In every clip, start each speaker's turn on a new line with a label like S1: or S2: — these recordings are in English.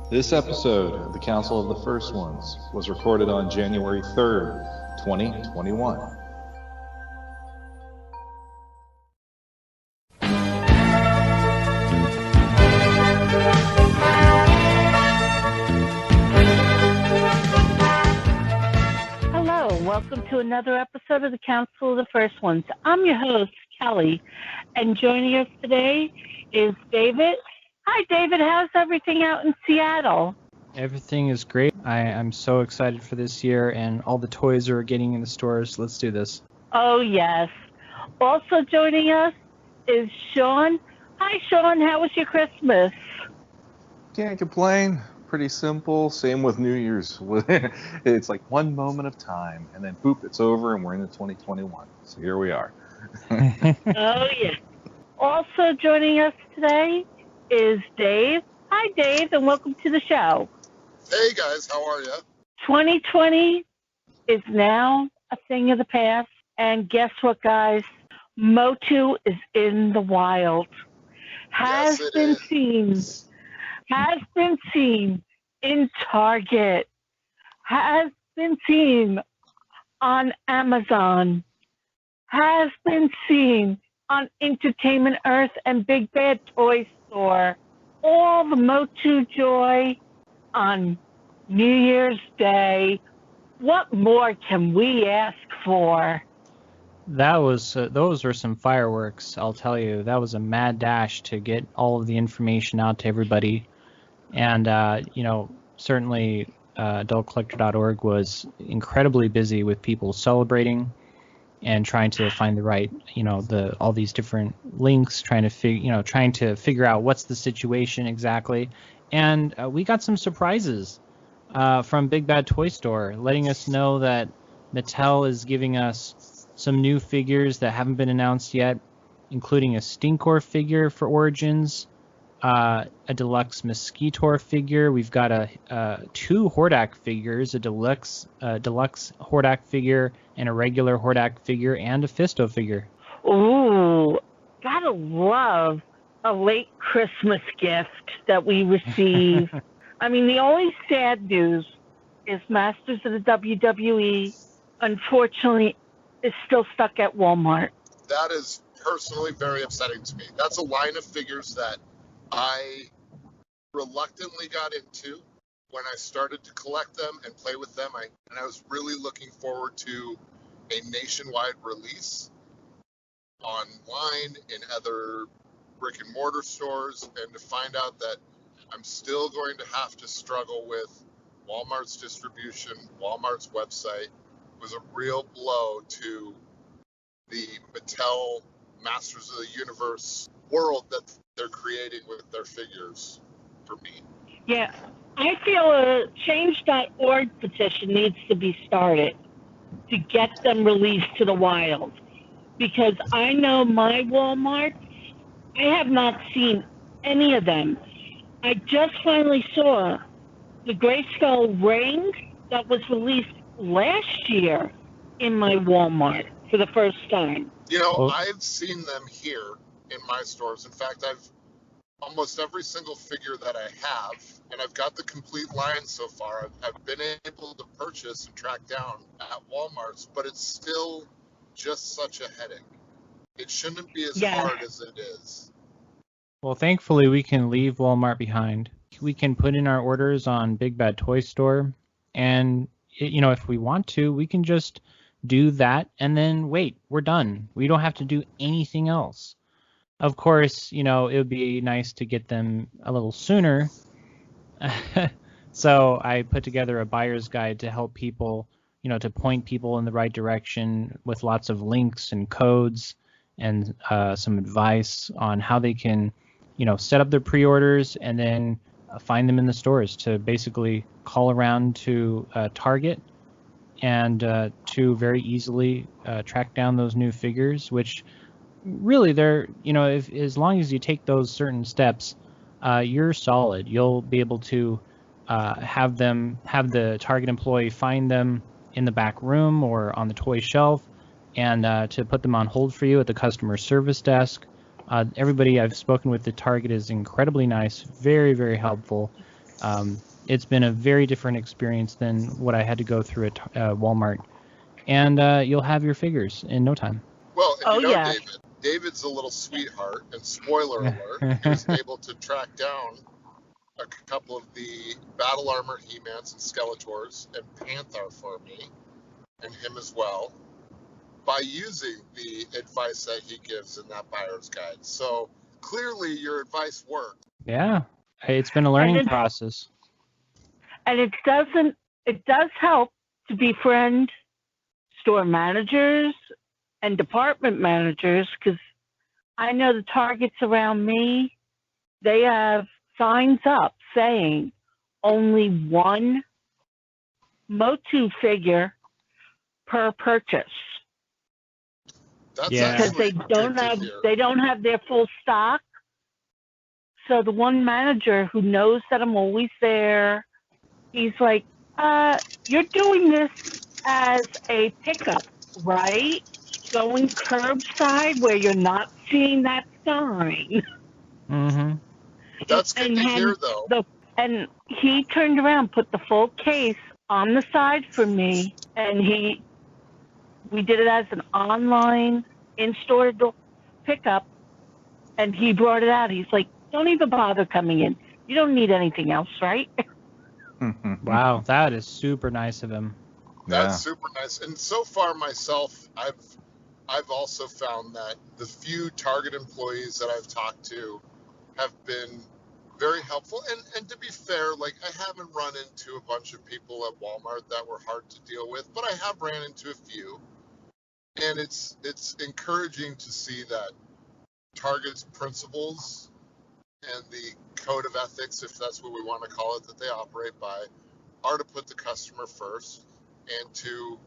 S1: This episode of the Council of the First Ones was recorded on January 3rd, 2021.
S2: Hello, welcome to another episode of the Council of the First Ones. I'm your host, Kelly, and joining us today is David. Hi, David. How's everything out in Seattle?
S3: Everything is great. I'm so excited for this year, and all the toys are getting in the stores. Let's do this.
S2: Oh, yes. Also joining us is Shawn. Hi, Shawn. How was your Christmas?
S1: Can't complain. Pretty simple. Same with New Year's. It's like one moment of time, and then boop, it's over, and we're into 2021. So here we are.
S2: Oh, yeah. Also joining us today is Dave. Hi, Dave, and welcome to the show.
S4: Hey, guys. How are you?
S2: 2020 is now a thing of the past. And guess what, guys? Motu is in the wild. Has been seen in Target. Has been seen on Amazon. Has been seen on Entertainment Earth and Big Bad Toy Store. All the Motu joy on New Year's Day. What more can we ask for?
S3: Those were some fireworks, I'll tell you. That was a mad dash to get all of the information out to everybody. And, certainly adultcollector.org was incredibly busy with people celebrating and trying to find the right, all these different links, trying to figure out what's the situation exactly. And we got some surprises from Big Bad Toy Store, letting us know that Mattel is giving us some new figures that haven't been announced yet, including a Stinkor figure for Origins, a deluxe Mosquitor figure. We've got two Hordak figures, a deluxe Hordak figure and a regular Hordak figure, and a Fisto figure.
S2: Ooh, gotta love a late Christmas gift that we receive. I mean, the only sad news is Masters of the WWE, unfortunately, is still stuck at Walmart.
S4: That is personally very upsetting to me. That's a line of figures that I reluctantly got into when I started to collect them and play with them. I was really looking forward to a nationwide release online in other brick and mortar stores, and to find out that I'm still going to have to struggle with Walmart's distribution, Walmart's website, was a real blow to the Mattel Masters of the Universe world that they're creating with their figures for me.
S2: Yeah, I feel a change.org petition needs to be started to get them released to the wild. Because I know my Walmart, I have not seen any of them. I just finally saw the Grayskull ring that was released last year in my Walmart for the first time.
S4: I've seen them here in my stores. In fact, I've almost every single figure that I have, and I've got the complete line so far, I've been able to purchase and track down at Walmart's, but it's still just such a headache. It shouldn't be as hard as it is.
S3: Well, thankfully, we can leave Walmart behind. We can put in our orders on Big Bad Toy Store, and if we want to, we can just do that and then wait. We're done. We don't have to do anything else. Of course, it would be nice to get them a little sooner. So I put together a buyer's guide to help people, to point people in the right direction with lots of links and codes and some advice on how they can, set up their pre-orders and then find them in the stores, to basically call around to Target and to very easily track down those new figures, which really they're, as long as you take those certain steps, you're solid. You'll be able to have the Target employee find them in the back room or on the toy shelf, and to put them on hold for you at the customer service desk. Everybody I've spoken with at Target is incredibly nice, very, very helpful. It's been a very different experience than what I had to go through at Walmart. And you'll have your figures in no time.
S4: Well, and
S2: yeah.
S4: David's a little sweetheart, and spoiler alert, he was able to track down a couple of the battle armor He-Mans and Skeletors and Panther for me, and him as well, by using the advice that he gives in that buyer's guide. So clearly your advice worked.
S3: Yeah, it's been a learning process.
S2: And it does help to befriend store managers and department managers, because I know the Targets around me, they have signs up saying only one Motu figure per purchase.
S4: That's
S2: Because they don't have their full stock. So the one manager who knows that I'm always there, he's like, you're doing this as a pickup, right? Going curbside where you're not seeing that sign.
S3: Mm-hmm.
S4: That's good to hear, though.
S2: And he turned around, put the full case on the side for me, and we did it as an online in-store pickup, and he brought it out. He's like, don't even bother coming in. You don't need anything else, right?
S3: Wow, that is super nice of him.
S4: That's super nice. And so far myself, I've also found that the few Target employees that I've talked to have been very helpful. And to be fair, like, I haven't run into a bunch of people at Walmart that were hard to deal with, but I have ran into a few. And it's encouraging to see that Target's principles and the code of ethics, if that's what we want to call it, that they operate by, are to put the customer first and to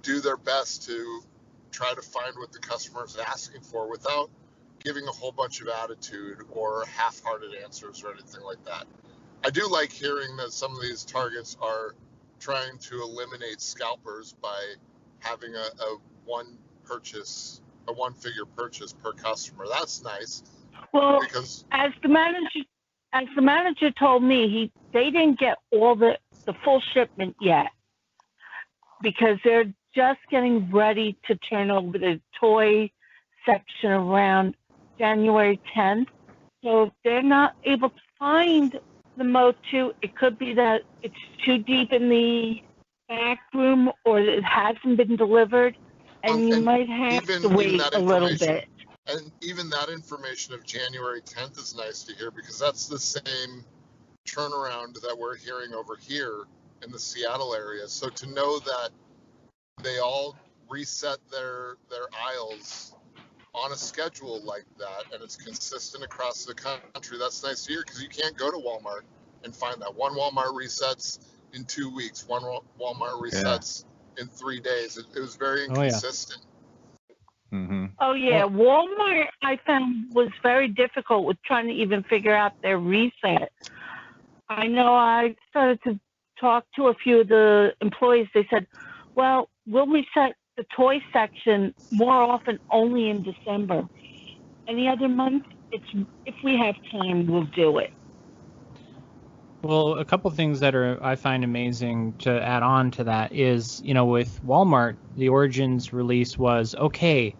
S4: do their best to try to find what the customer is asking for without giving a whole bunch of attitude or half-hearted answers or anything like that. I do like hearing that some of these Targets are trying to eliminate scalpers by having a one figure purchase per customer. That's nice.
S2: Well,
S4: because
S2: as the manager told me, they didn't get all the full shipment yet, because they're just getting ready to turn over the toy section around January 10th. So if they're not able to find the Motu, it could be that it's too deep in the back room, or it hasn't been delivered, and you might have to wait a little bit.
S4: And even that information of January 10th is nice to hear, because that's the same turnaround that we're hearing over here in the Seattle area. So to know that they all reset their aisles on a schedule like that, and it's consistent across the country, that's nice to hear, because you can't go to Walmart and find that. One Walmart resets in 2 weeks, one Walmart resets in 3 days. It was very inconsistent.
S1: Mm-hmm.
S2: Oh, yeah. Walmart, I found, was very difficult with trying to even figure out their reset. I know I started to talk to a few of the employees. They said, well, we'll reset the toy section more often only in December. Any other month, if we have time, we'll do it.
S3: Well, a couple things that I find amazing to add on to that is, with Walmart, the Origins release was, okay,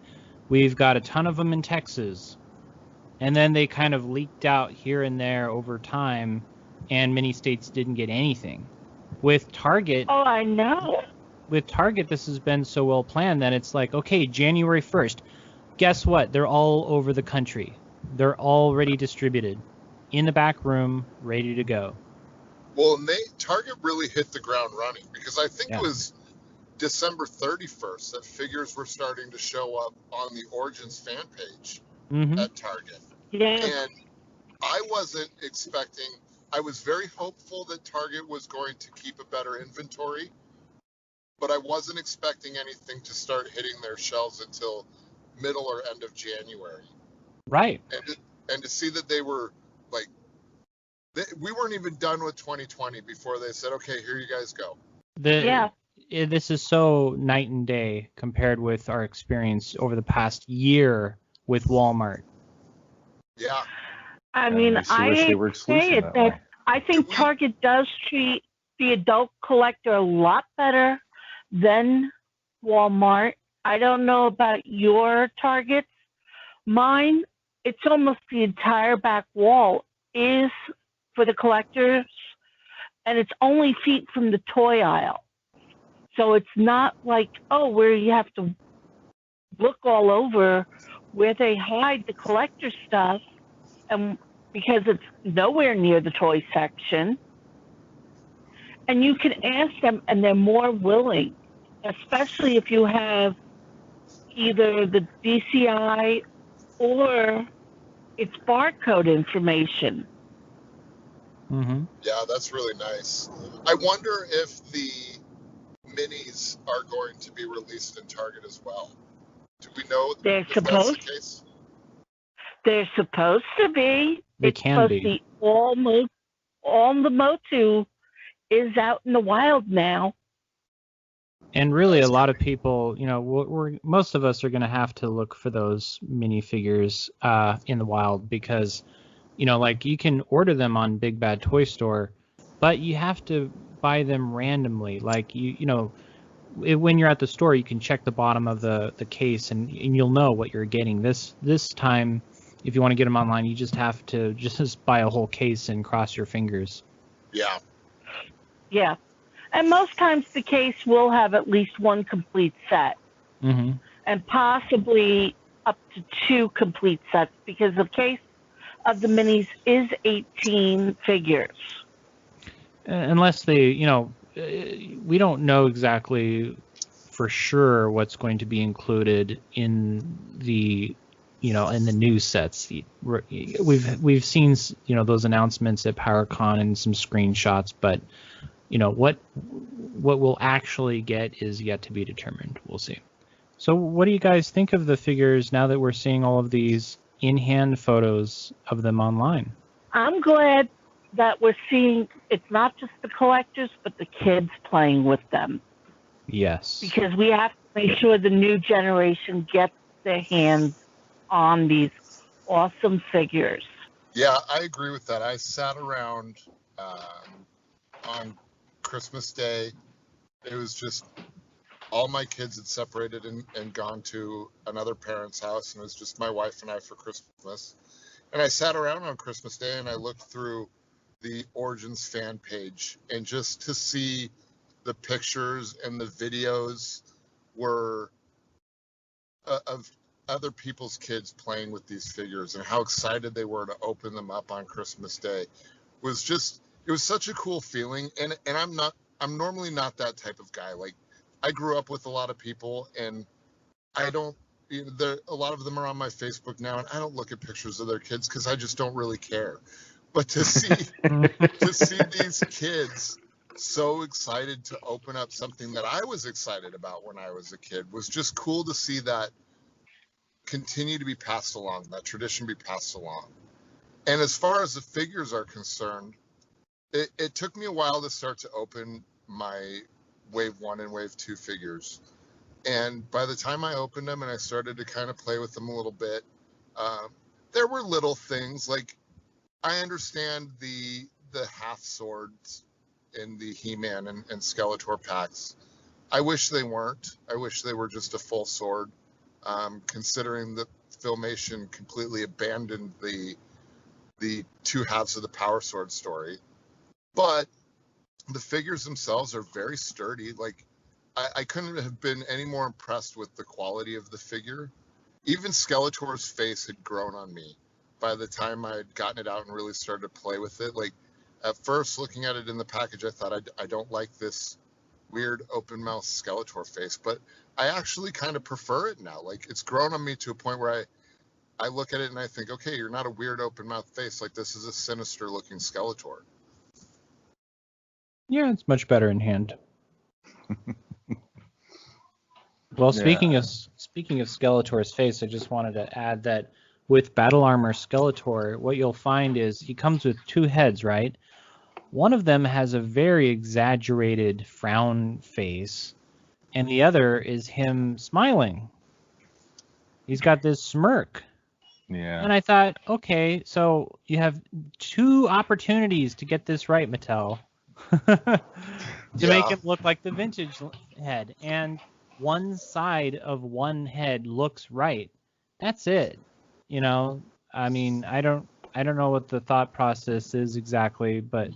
S3: we've got a ton of them in Texas. And then they kind of leaked out here and there over time, and many states didn't get anything. With Target...
S2: Oh, I know.
S3: With Target, this has been so well planned that it's like, okay, January 1st, guess what? They're all over the country. They're already distributed in the back room, ready to go.
S4: Well, and Target really hit the ground running, because I think it was December 31st that figures were starting to show up on the Origins fan page at Target.
S2: Yeah.
S4: And I wasn't expecting, I was very hopeful that Target was going to keep a better inventory, but I wasn't expecting anything to start hitting their shelves until middle or end of January.
S3: Right.
S4: And to see that they were like, we weren't even done with 2020 before they said, okay, here you guys go.
S3: This is so night and day compared with our experience over the past year with Walmart.
S4: Yeah.
S2: I mean,
S1: I wish they were exclusive that way.
S2: I think Target does treat the adult collector a lot better than Walmart. I don't know about your Targets. Mine, it's almost the entire back wall is for the collectors, and it's only feet from the toy aisle. So it's not like, where you have to look all over where they hide the collector stuff, and because it's nowhere near the toy section. And you can ask them, and they're more willing, especially if you have either the DCI or it's barcode information.
S3: Mm-hmm.
S4: Yeah, that's really nice. I wonder if the minis are going to be released in Target as well. Do we know if that's the case?
S2: They're supposed to be.
S3: They
S2: it's
S3: can
S2: supposed
S3: be.
S2: To be all the Motu is out in the wild now.
S3: And really, a lot of people, most of us are going to have to look for those minifigures in the wild because, like you can order them on Big Bad Toy Store, but you have to buy them randomly. Like when you're at the store, you can check the bottom of the case and you'll know what you're getting. This time, if you want to get them online, you just have to just buy a whole case and cross your fingers.
S4: Yeah.
S2: Yeah. And most times the case will have at least one complete set.
S3: Mm-hmm.
S2: And possibly up to 2 complete sets because the case of the minis is 18 figures.
S3: Unless they, we don't know exactly for sure what's going to be included in the, in the new sets. We've seen, those announcements at PowerCon and some screenshots, but what we'll actually get is yet to be determined. We'll see. So what do you guys think of the figures now that we're seeing all of these in-hand photos of them online?
S2: I'm glad that we're seeing it's not just the collectors, but the kids playing with them.
S3: Yes.
S2: Because we have to make sure the new generation gets their hands on these awesome figures.
S4: Yeah, I agree with that. I sat around on Christmas Day. It was just all my kids had separated and gone to another parent's house, and it was just my wife and I for Christmas. And I sat around on Christmas Day and I looked through the Origins fan page, and just to see the pictures and the videos were of other people's kids playing with these figures and how excited they were to open them up on Christmas Day was just, it was such a cool feeling. And I'm normally not that type of guy. Like, I grew up with a lot of people, and I don't, a lot of them are on my Facebook now, and I don't look at pictures of their kids because I just don't really care. But to see these kids so excited to open up something that I was excited about when I was a kid was just cool to see that continue to be passed along, that tradition be passed along. And as far as the figures are concerned, it took me a while to start to open my Wave 1 and Wave 2 figures. And by the time I opened them and I started to kind of play with them a little bit, there were little things like, I understand the half swords in the He-Man and Skeletor packs. I wish they weren't. I wish they were just a full sword, considering that Filmation completely abandoned the two halves of the Power Sword story. But the figures themselves are very sturdy. Like, I couldn't have been any more impressed with the quality of the figure. Even Skeletor's face had grown on me by the time I had gotten it out and really started to play with it. Like, at first, looking at it in the package, I thought, I don't like this weird open mouth Skeletor face, but I actually kind of prefer it now. Like, it's grown on me to a point where I look at it and I think, okay, you're not a weird open mouth face. Like, this is a sinister looking Skeletor.
S3: Yeah, it's much better in hand. Well, speaking of Skeletor's face, I just wanted to add that with Battle Armor Skeletor, what you'll find is he comes with 2 heads, right? One of them has a very exaggerated frown face, and the other is him smiling. He's got this smirk.
S1: Yeah.
S3: And I thought, okay, so you have 2 opportunities to get this right, Mattel, to make
S4: Yeah.
S3: him look like the vintage head, and one side of one head looks right. That's it. You know, I mean, I don't know what the thought process is exactly, but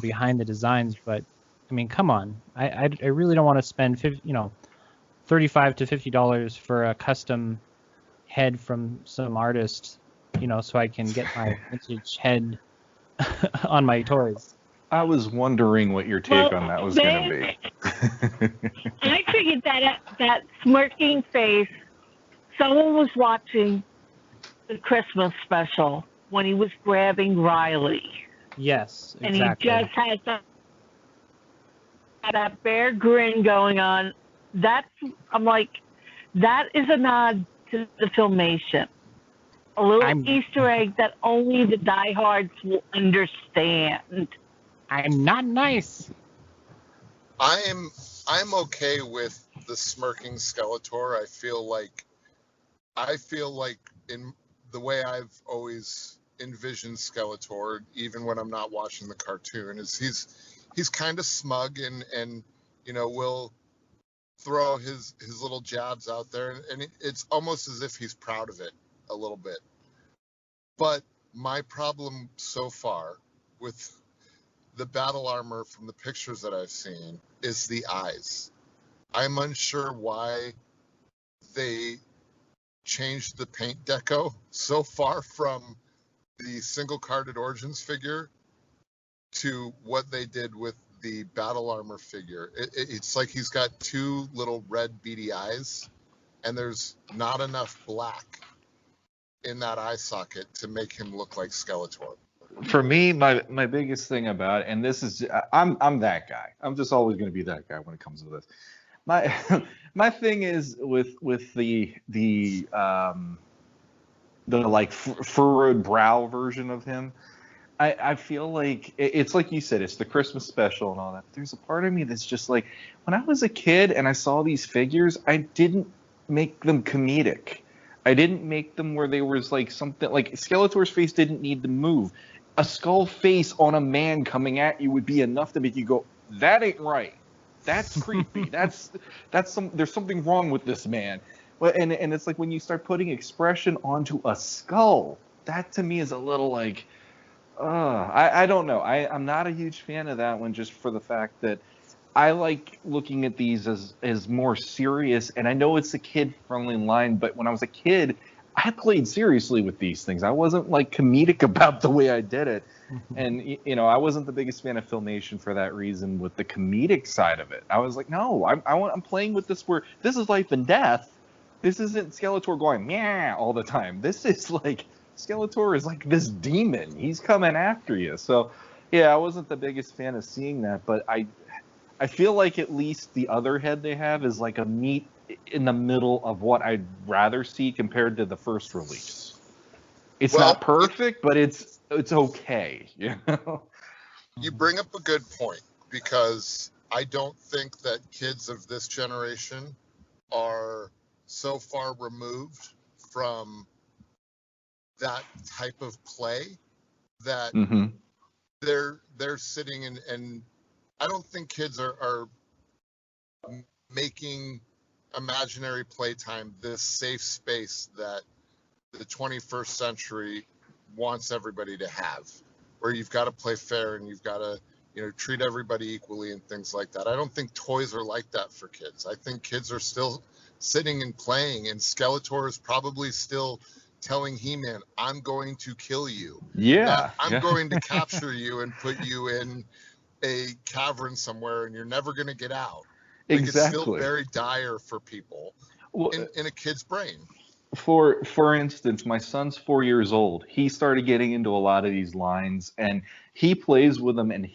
S3: behind the designs, but I mean, come on. I really don't want to spend $35 to $50 for a custom head from some artist, so I can get my vintage head on my toys.
S1: I was wondering what your take on that was going to be.
S2: I figured that smirking face, someone was watching the Christmas special when he was grabbing Riley.
S3: Yes, exactly.
S2: And he just had that bear grin going on. I'm like, that is a nod to the Filmation. A little Easter egg that only the diehards will understand.
S3: I'm not nice.
S4: I'm okay with the smirking Skeletor. I feel like in the way I've always envisioned Skeletor, even when I'm not watching the cartoon, is he's kind of smug and will throw his little jabs out there, and it's almost as if he's proud of it a little bit. But my problem so far with the battle armor from the pictures that I've seen is the eyes. I'm unsure why they changed the paint deco so far from the single-carded Origins figure to what they did with the battle armor figure. It's like he's got 2 little red beady eyes, and there's not enough black in that eye socket to make him look like Skeletor.
S1: For me, my biggest thing about it, and this is, I'm that guy. I'm just always going to be that guy when it comes to this. My thing is with the like furrowed brow version of him. I feel like it's like you said, it's the Christmas special and all that. There's a part of me that's just like, when I was a kid and I saw these figures, I didn't make them comedic. I didn't make them where there was like something like Skeletor's face didn't need to move. A skull face on a man coming at you would be enough to make you go, that ain't right. That's creepy. there's something wrong with this man. And it's like when you start putting expression onto a skull, that to me is a little like, I don't know. I'm not a huge fan of that one, just for the fact that I like looking at these as more serious. And I know it's a kid-friendly line, but when I was a kid, I played seriously with these things. I wasn't like comedic about the way I did it. And, I wasn't the biggest fan of Filmation for that reason with the comedic side of it. I was like, no, I'm playing with this where this is life and death. This isn't Skeletor going, meow, all the time. This is like, Skeletor is like this demon. He's coming after you. So, yeah, I wasn't the biggest fan of seeing that, but I feel like at least the other head they have is like a meet in the middle of what I'd rather see compared to the first release. It's not perfect, but it's okay.
S4: You bring up a good point, because I don't think that kids of this generation are so far removed from that type of play that they're sitting and I don't think kids are making imaginary playtime this safe space that the 21st century wants everybody to have, where you've got to play fair and you've got to treat everybody equally and things like that. I don't think toys are like that for kids. I think kids are still sitting and playing, and Skeletor is probably still telling He-Man, I'm going to kill you.
S1: Yeah.
S4: I'm going to capture you and put you in a cavern somewhere and you're never going to get out. Like,
S1: exactly.
S4: It's still very dire for people in a kid's brain.
S1: For instance, my son's 4 years old. He started getting into a lot of these lines, and he plays with them, and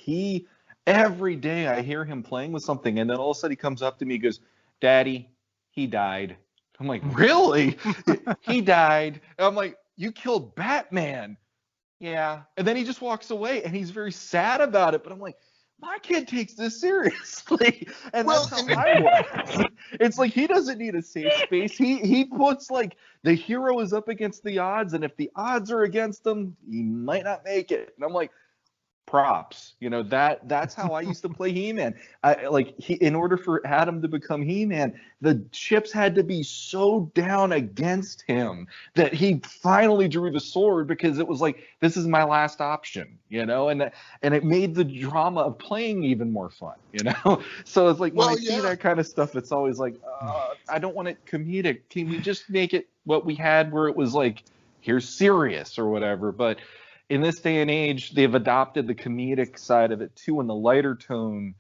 S1: every day I hear him playing with something, and then all of a sudden he comes up to me and goes, Daddy, he died. I'm like, really? He died. And I'm like, you killed Batman. Yeah. And then he just walks away, and he's very sad about it. But I'm like, my kid takes this seriously, and that's how I was. It's like he doesn't need a safe space. He puts like the hero is up against the odds, and if the odds are against him, he might not make it. And I'm like, props. That's how I used to play He-Man. In order for Adam to become He-Man, the chips had to be so down against him that he finally drew the sword, because it was like, this is my last option, and it made the drama of playing even more fun, So it's like, when I see that kind of stuff, it's always like, I don't want it comedic. Can we just make it what we had, where it was like, here's serious or whatever? But in this day and age, they've adopted the comedic side of it too, and the lighter tone,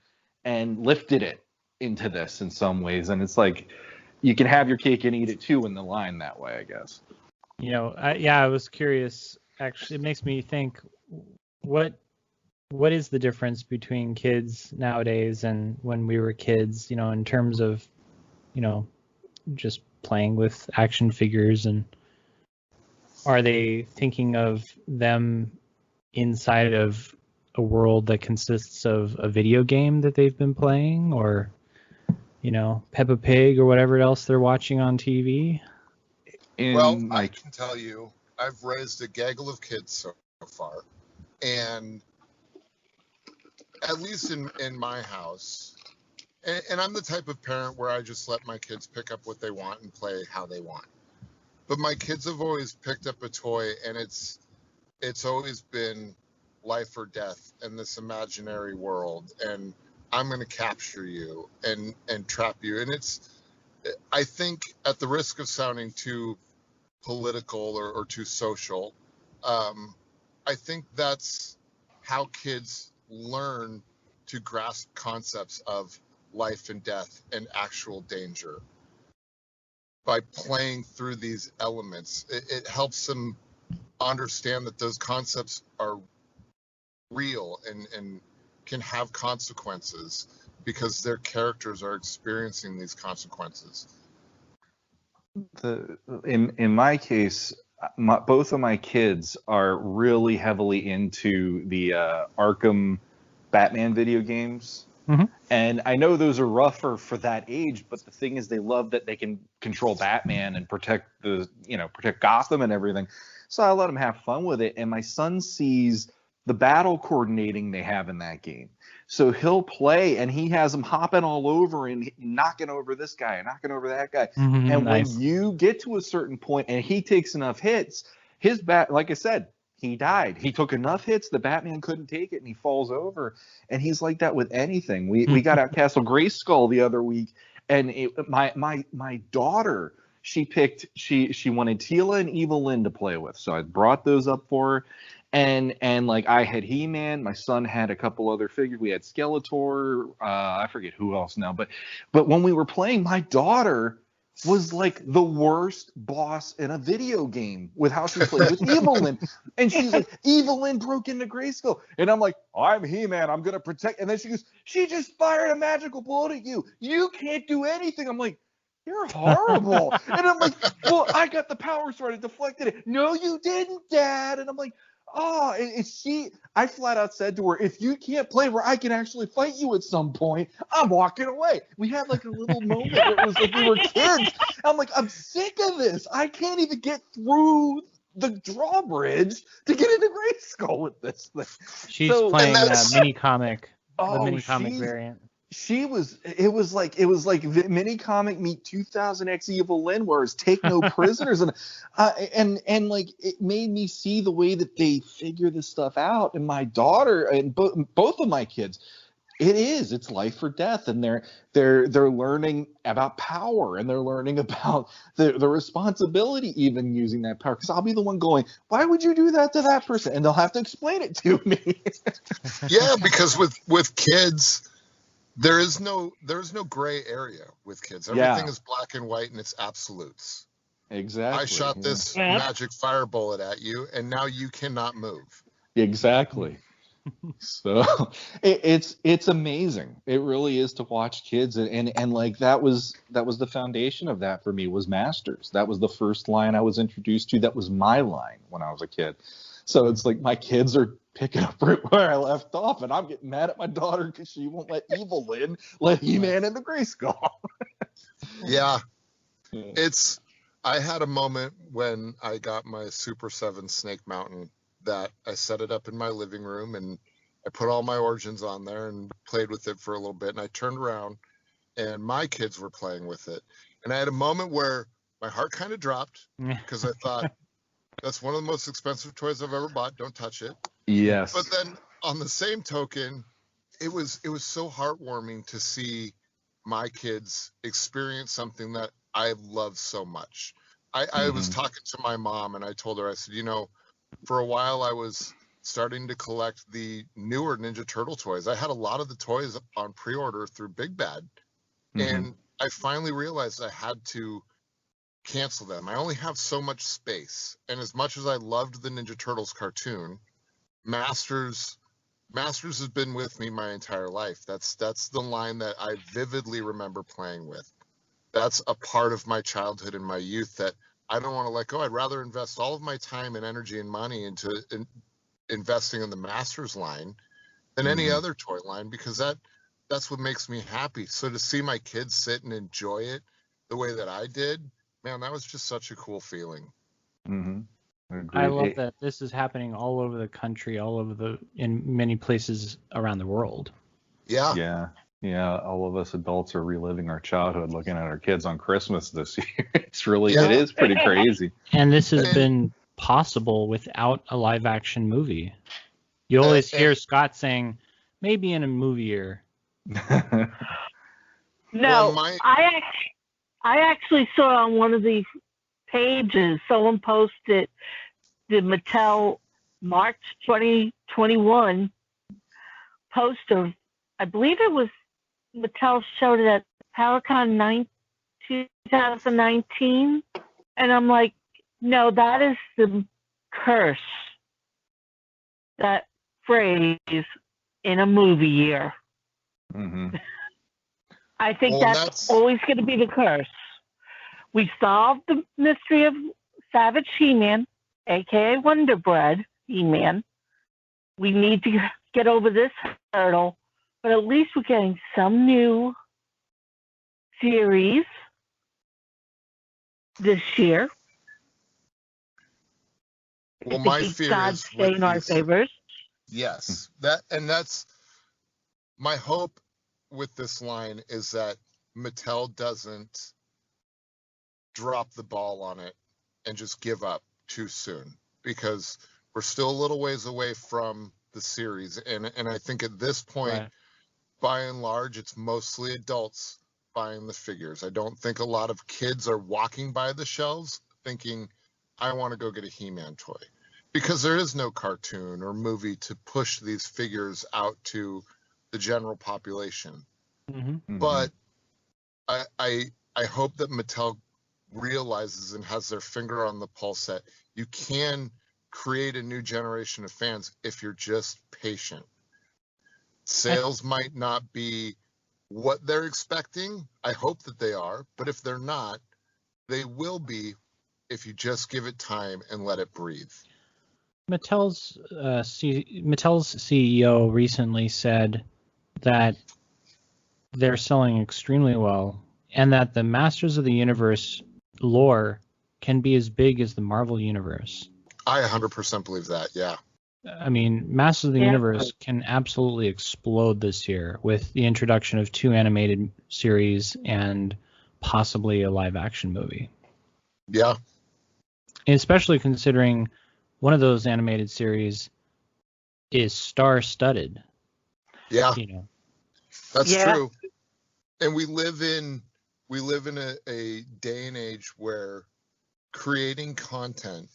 S1: and lifted it into this in some ways. And it's like, you can have your cake and eat it too in the line that way, I guess.
S3: I was curious. Actually, it makes me think, what is the difference between kids nowadays and when we were kids, in terms of, just playing with action figures, and are they thinking of them inside of a world that consists of a video game that they've been playing, or, Peppa Pig or whatever else they're watching on TV?
S4: I can tell you, I've raised a gaggle of kids so far, and at least in my house, and I'm the type of parent where I just let my kids pick up what they want and play how they want. But my kids have always picked up a toy, and it's always been life or death in this imaginary world, and I'm going to capture you and trap you. And I think, at the risk of sounding too political or too social, I think that's how kids learn to grasp concepts of life and death and actual danger. By playing through these elements, it helps them understand that those concepts are real and can have consequences, because their characters are experiencing these consequences.
S1: In my case, both of my kids are really heavily into the Arkham Batman video games.
S3: Mm-hmm.
S1: And I know those are rougher for that age, but the thing is, they love that they can control Batman and protect Gotham and everything. So I let them have fun with it. And my son sees the battle coordinating they have in that game. So he'll play, and he has them hopping all over and knocking over this guy and knocking over that guy.
S3: Mm-hmm,
S1: and
S3: nice.
S1: When you get to a certain point and he takes enough hits, his bat, like I said, he died. He took enough hits, the Batman couldn't take it, and he falls over. And he's like that with anything. We got out Castle Grayskull the other week, and my daughter, she wanted Teela and Evil Lynn to play with, so I brought those up for her. And like, I had He-Man, my son had a couple other figures. We had Skeletor, I forget who else now, but when we were playing, my daughter was like the worst boss in a video game with how she played with Evil Lynn. And she's like, Evil Lynn broke into Grayskull. And I'm like, I'm He-Man, I'm going to protect. And then she goes, she just fired a magical bullet at you. You can't do anything. I'm like, you're horrible. And I'm like, well, I got the power sword, it deflected it. No, you didn't, Dad. And I'm like, oh, I flat out said to her, if you can't play where I can actually fight you at some point, I'm walking away. We had like a little moment where it was like we were kids. I'm like, I'm sick of this. I can't even get through the drawbridge to get into Grayskull with this thing.
S3: She's playing mini comic, the mini comic variant.
S1: It was like the mini comic meet 2000X Evil Lynn, where it's take no prisoners, and like, it made me see the way that they figure this stuff out. And my daughter and both of my kids, it's life or death, and they're learning about power, and they're learning about the responsibility even using that power. Because I'll be the one going, why would you do that to that person? And they'll have to explain it to me.
S4: Yeah, because with kids, there's no gray area with kids. Everything is black and white, and it's absolutes.
S1: Exactly.
S4: I shot this magic fire bullet at you, and now you cannot move.
S1: Exactly. So it's amazing. It really is to watch kids, and like that was the foundation of that for me, was Masters. That was the first line I was introduced to. That was my line when I was a kid. So it's like my kids are pick it up right where I left off, and I'm getting mad at my daughter because she won't let Evil Lynn let He-Man in the Grayskull.
S4: Yeah. I had a moment when I got my Super 7 Snake Mountain that I set it up in my living room, and I put all my Origins on there and played with it for a little bit, and I turned around and my kids were playing with it. And I had a moment where my heart kind of dropped because I thought, that's one of the most expensive toys I've ever bought. Don't touch it.
S1: Yes.
S4: But then on the same token, it was so heartwarming to see my kids experience something that I love so much. I was talking to my mom, and I told her, I said, for a while I was starting to collect the newer Ninja Turtle toys. I had a lot of the toys on pre-order through Big Bad, and I finally realized I had to cancel them. I only have so much space, and as much as I loved the Ninja Turtles cartoon, Masters has been with me my entire life. That's the line that I vividly remember playing with. That's a part of my childhood and my youth that I don't want to let go. I'd rather invest all of my time and energy and money into investing in the Masters line than any other toy line, because that's what makes me happy. So to see my kids sit and enjoy it the way that I did, man, that was just such a cool feeling.
S3: I love that this is happening all over the country, in many places around the world.
S1: Yeah. All of us adults are reliving our childhood looking at our kids on Christmas this year. It is pretty crazy.
S3: And this has been possible without a live action movie. You always hear Scott saying, maybe in a movie year.
S2: No, I actually saw on one of the pages, someone posted the Mattel March 2021 poster. I believe it was Mattel showed it at PowerCon 2019, and I'm like, no, that is the curse. That phrase, in a movie year. I think that's always going to be the curse. We solved the mystery of Savage He-Man, aka Wonder Bread He-Man. We need to get over this hurdle, but at least we're getting some new series this year.
S4: Well, my fear
S2: God
S4: is
S2: stay in our favors.
S4: Yes, that's my hope with this line, is that Mattel doesn't drop the ball on it and just give up too soon, because we're still a little ways away from the series, and I think at this point, by and large, it's mostly adults buying the figures. I don't think a lot of kids are walking by the shelves thinking, I want to go get a He-Man toy, because there is no cartoon or movie to push these figures out to the general population. But I hope that Mattel realizes and has their finger on the pulse that you can create a new generation of fans if you're just patient. Sales might not be what they're expecting. I hope that they are, but if they're not, they will be if you just give it time and let it breathe.
S3: Mattel's CEO recently said that they're selling extremely well, and that the Masters of the Universe lore can be as big as the Marvel Universe.
S4: I 100% believe that, yeah.
S3: I mean, Masters of the Universe can absolutely explode this year with the introduction of 2 animated series and possibly a live-action movie.
S4: Yeah.
S3: And especially considering one of those animated series is star-studded.
S4: Yeah. That's true. And we live in a day and age where creating content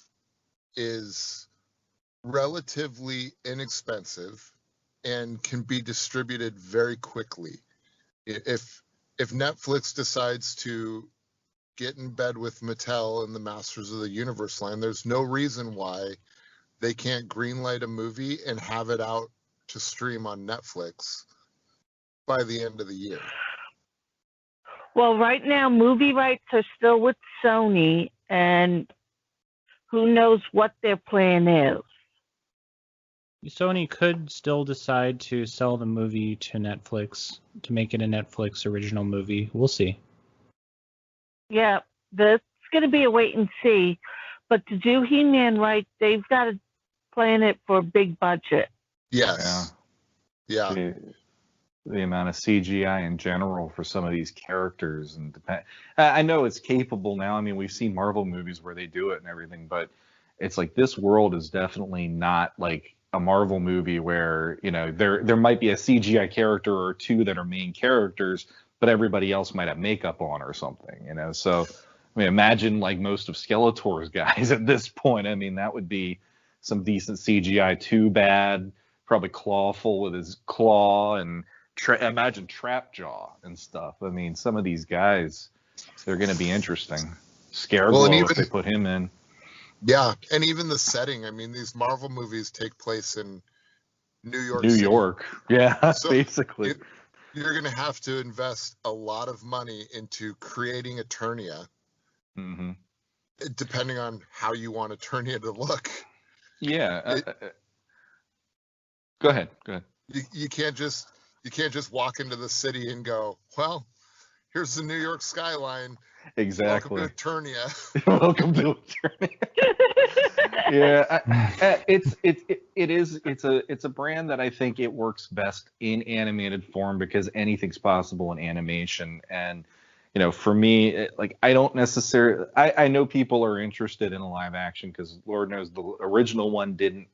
S4: is relatively inexpensive and can be distributed very quickly. If Netflix decides to get in bed with Mattel and the Masters of the Universe line, there's no reason why they can't greenlight a movie and have it out to stream on Netflix by the end of the year.
S2: Well, right now, movie rights are still with Sony, and who knows what their plan is.
S3: Sony could still decide to sell the movie to Netflix to make it a Netflix original movie. We'll see.
S2: Yeah, that's going to be a wait and see. But to do He-Man right, they've got to plan it for a big budget.
S4: Yes. Yeah.
S1: The amount of CGI in general for some of these characters, and I know it's capable now. I mean, we've seen Marvel movies where they do it and everything, but it's like this world is definitely not like a Marvel movie where, you know, there might be a CGI character or two that are main characters, but everybody else might have makeup on or something, you know. So I mean, imagine like most of Skeletor's guys at this point. I mean, that would be some decent CGI. Too bad, probably Clawful with his claw, and imagine Trapjaw and stuff. I mean, some of these guys, they're going to be interesting. Scareglow, if they put him in.
S4: Yeah, and even the setting. I mean, these Marvel movies take place in New York
S1: New
S4: City.
S1: York, yeah,
S4: So
S1: basically.
S4: You're going to have to invest a lot of money into creating Eternia, depending on how you want Eternia to look.
S1: Yeah. Go ahead.
S4: You can't just walk into the city and go, well, here's the New York skyline.
S1: Exactly.
S4: Welcome to Eternia.
S1: Welcome to Eternia. Yeah, it's a brand that I think it works best in animated form because anything's possible in animation. And you know, for me, I don't necessarily. I know people are interested in a live action because Lord knows the original one didn't.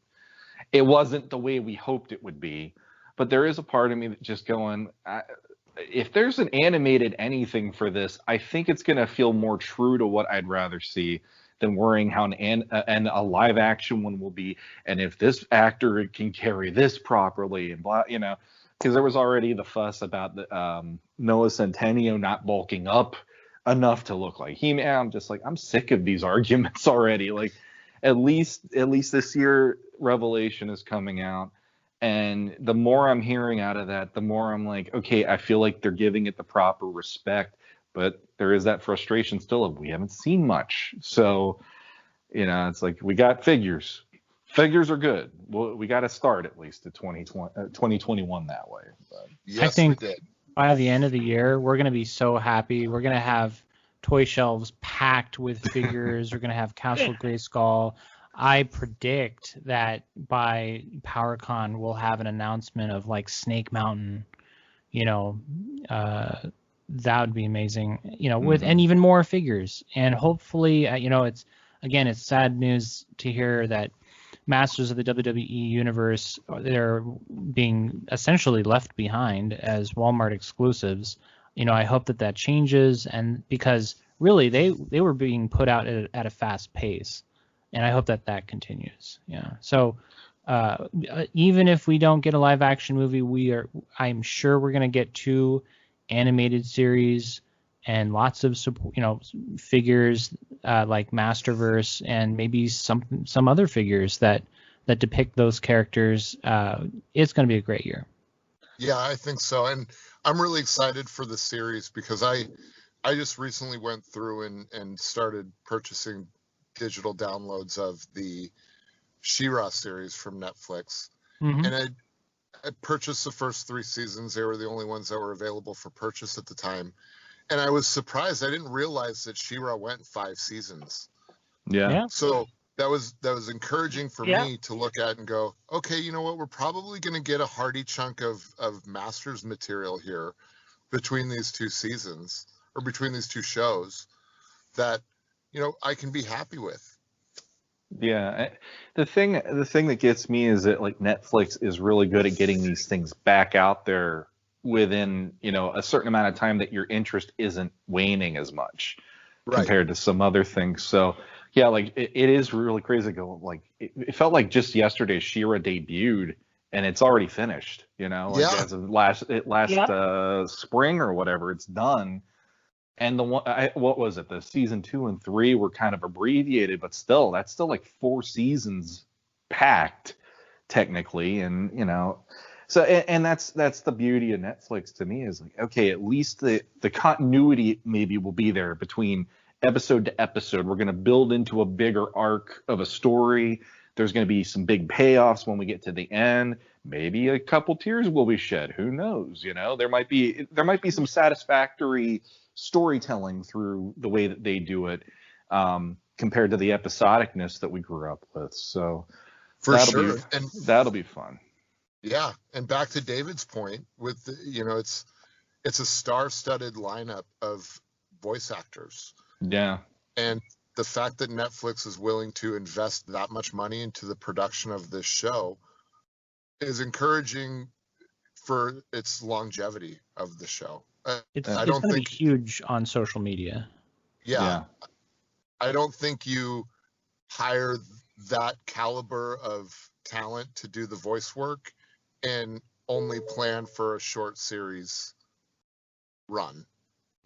S1: It wasn't the way we hoped it would be. But there is a part of me that just going. If there's an animated anything for this, I think it's going to feel more true to what I'd rather see than worrying how and a live action one will be, and if this actor can carry this properly and blah, you know, because there was already the fuss about the Noah Centineo not bulking up enough to look like He-Man. I'm just like, I'm sick of these arguments already. Like, at least this year, Revelation is coming out. And the more I'm hearing out of that, the more I'm like, okay, I feel like they're giving it the proper respect, but there is that frustration still of we haven't seen much. So, you know, it's like we got figures. Figures are good. Well, we got to start at least to 2021 that way. But.
S4: Yes,
S3: I think
S4: we did.
S3: By the end of the year, we're going to be so happy. We're going to have toy shelves packed with figures. We're going to have Castle Grayskull. I predict that by PowerCon we'll have an announcement of like Snake Mountain, you know, that would be amazing, you know, with and even more figures. And hopefully, you know, it's sad news to hear that Masters of the WWE Universe, they're being essentially left behind as Walmart exclusives. You know, I hope that changes, and because really they were being put out at a fast pace. And I hope that continues. Yeah. So even if we don't get a live action movie, I'm sure we're going to get 2 animated series and lots of, you know, figures like Masterverse and maybe some other figures that depict those characters. It's going to be a great year.
S4: Yeah, I think so. And I'm really excited for the series because I just recently went through and started purchasing digital downloads of the Shira series from Netflix. And I purchased the first 3 seasons. They were the only ones that were available for purchase at the time. And I was surprised. I didn't realize that Shira went 5 seasons.
S1: Yeah.
S4: So that was encouraging for me to look at and go, okay, you know what? We're probably going to get a hearty chunk of Masters material here between these 2 seasons or between these 2 shows that, you know, I can be happy with.
S1: Yeah, the thing that gets me is that like Netflix is really good at getting these things back out there within, you know, a certain amount of time that your interest isn't waning as much compared to some other things. So yeah, like it is really crazy to go, like it felt like just yesterday Shira debuted and it's already finished, you know, like as of last spring or whatever, it's done. And the one, what was it? The season 2 and 3 were kind of abbreviated, but still, that's still like 4 seasons packed, technically. And you know, so and that's the beauty of Netflix to me is like, okay, at least the continuity maybe will be there between episode to episode. We're going to build into a bigger arc of a story There's going to be some big payoffs when we get to the end. Maybe a couple tears will be shed. Who knows? There might be some satisfactory storytelling through the way that they do it, compared to the episodicness that we grew up with. So
S4: For sure.
S1: That'll be fun.
S4: Yeah, and back to David's point with it's a star-studded lineup of voice actors.
S1: Yeah.
S4: And the fact that Netflix is willing to invest that much money into the production of this show is encouraging for its longevity of the show.
S3: It's going to be huge on social media.
S4: Yeah. I don't think you hire that caliber of talent to do the voice work and only plan for a short series run.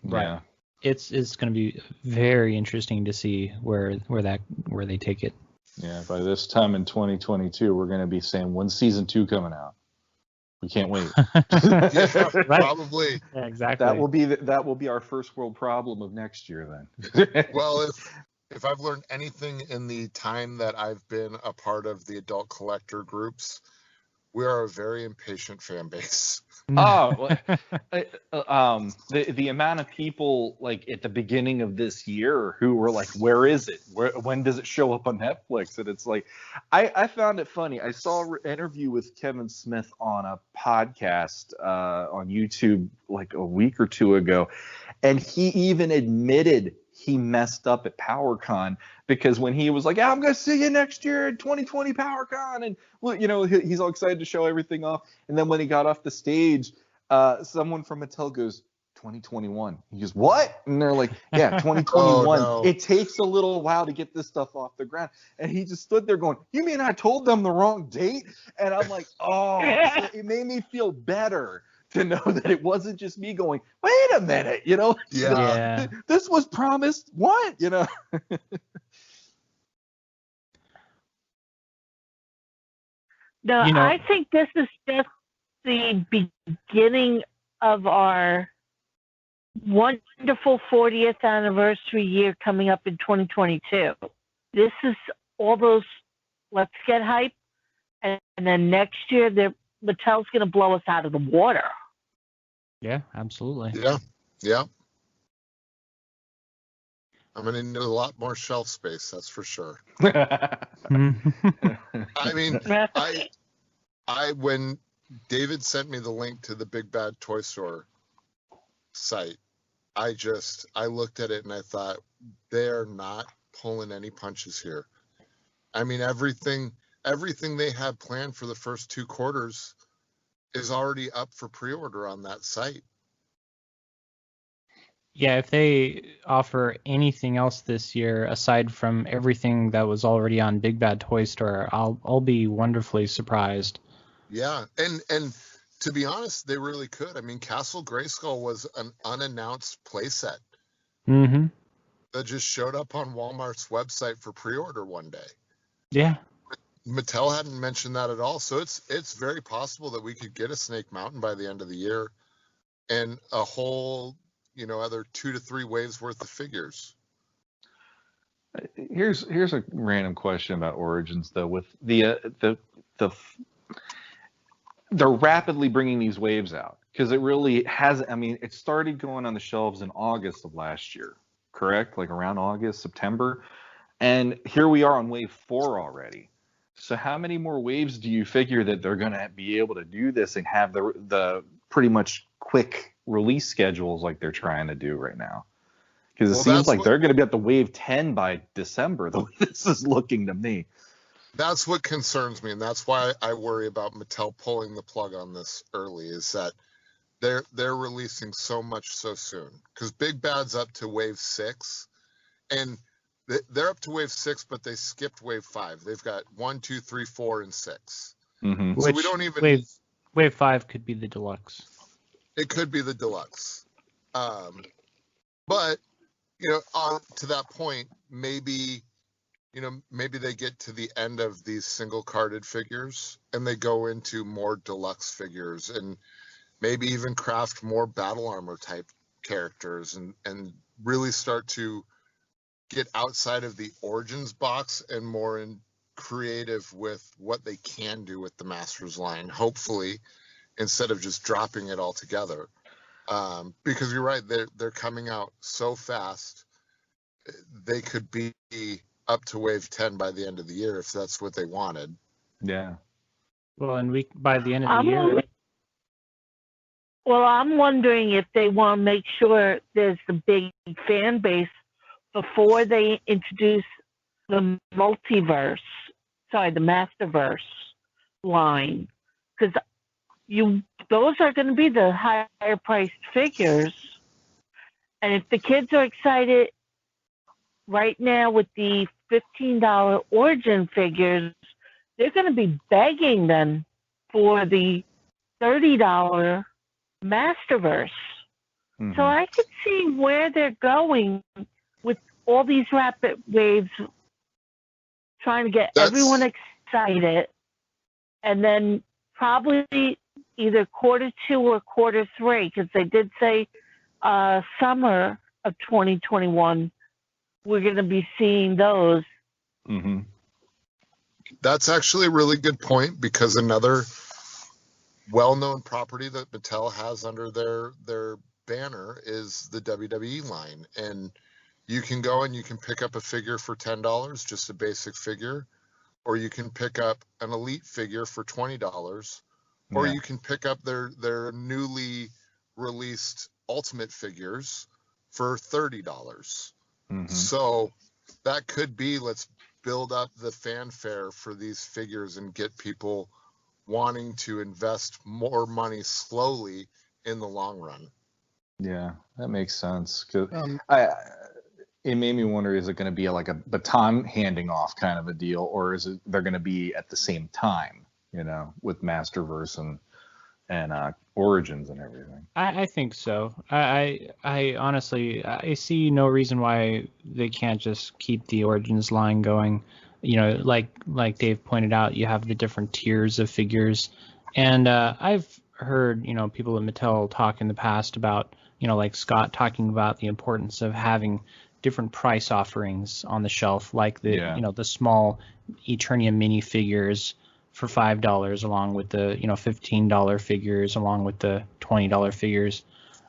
S3: Right. Yeah. It's going to be very interesting to see where they take it.
S1: Yeah, by this time in 2022, we're going to be saying, when's season 2 coming out? We can't wait.
S4: Yeah, right. Probably.
S3: Yeah, exactly.
S1: That will be our first world problem of next year then.
S4: Well, if I've learned anything in the time that I've been a part of the adult collector groups, we are a very impatient fan base.
S1: Oh, the amount of people like at the beginning of this year who were like, where is it? When does it show up on Netflix? And it's like, I found it funny. I saw an interview with Kevin Smith on a podcast on YouTube like a week or two ago, and he even admitted he messed up at PowerCon, because when he was like, I'm going to see you next year at 2020 PowerCon, and he's all excited to show everything off, and then when he got off the stage, someone from Mattel goes, 2021. He goes, what? And they're like, yeah, 2021.
S4: Oh, no.
S1: It takes a little while to get this stuff off the ground. And he just stood there going, you mean I told them the wrong date? And I'm like, oh, so it made me feel better to know that it wasn't just me going, wait a minute,
S4: Yeah.
S1: This was promised. What?
S2: No, I think this is just the beginning of our wonderful 40th anniversary year coming up in 2022. This is all those, let's get hype, and then next year Mattel's going to blow us out of the water.
S3: Yeah, absolutely.
S4: Yeah. I'm going to need a lot more shelf space, that's for sure. I mean, I when David sent me the link to the Big Bad Toy Store site, I looked at it and I thought, they're not pulling any punches here. I mean, everything they had planned for the first 2 quarters is already up for pre-order on that site.
S3: Yeah, if they offer anything else this year aside from everything that was already on Big Bad Toy Store, I'll be wonderfully surprised.
S4: Yeah, and to be honest, they really could. I mean, Castle Grayskull was an unannounced playset that just showed up on Walmart's website for pre-order one day.
S3: Yeah.
S4: Mattel hadn't mentioned that at all, so it's very possible that we could get a Snake Mountain by the end of the year, and a whole, other 2 to 3 waves worth of figures.
S1: Here's a random question about Origins though. With the they're rapidly bringing these waves out, because it really has. I mean, it started going on the shelves in August of last year, correct? Like around August, September, and here we are on wave 4 already. So how many more waves do you figure that they're going to be able to do this and have the pretty much quick release schedules like they're trying to do right now? Because it seems like they're going to be at the wave 10 by December, the way this is looking to me.
S4: That's what concerns me, and that's why I worry about Mattel pulling the plug on this early, is that they're releasing so much so soon. Because Big Bad's up to wave 6, and they're up to wave 6, but they skipped wave 5. They've got 1, 2, 3, 4, and 6.
S3: Mm-hmm. So we don't even wave 5 could be the deluxe.
S4: It could be the deluxe, but on to that point, maybe they get to the end of these single carded figures and they go into more deluxe figures, and maybe even craft more battle armor type characters, and really start to get outside of the Origins box and more creative with what they can do with the Masters line, hopefully, instead of just dropping it all together. Because you're right, they're coming out so fast. They could be up to wave 10 by the end of the year if that's what they wanted.
S1: Yeah.
S3: Well, and by the end of the year.
S2: Well, I'm wondering if they want to make sure there's the big fan base before they introduce the multiverse, the Masterverse line, because those are going to be the higher priced figures. And if the kids are excited right now with the $15 Origin figures, they're going to be begging them for the $30 Masterverse.
S1: Mm-hmm.
S2: So I could see where they're going with all these rapid waves, trying to get everyone excited, and then probably either quarter 2 or quarter 3, because they did say summer of 2021 we're going to be seeing those.
S1: Mm-hmm.
S4: That's actually a really good point, because another well-known property that Mattel has under their banner is the WWE line, and you can go and you can pick up a figure for $10, just a basic figure, or you can pick up an elite figure for $20, or you can pick up their newly released ultimate figures for $30.
S1: Mm-hmm.
S4: So that could be, let's build up the fanfare for these figures and get people wanting to invest more money slowly in the long run.
S1: Yeah, that makes sense. 'Cause it made me wonder, is it going to be like a baton handing off kind of a deal, or is it they're going to be at the same time, with Masterverse and Origins and everything?
S3: I think so. I honestly, I see no reason why they can't just keep the Origins line going. Like Dave pointed out, you have the different tiers of figures, and I've heard people at Mattel talk in the past about like Scott talking about the importance of having different price offerings on the shelf, like the small Eternia minifigures for $5, along with the $15 figures, along with the $20 figures.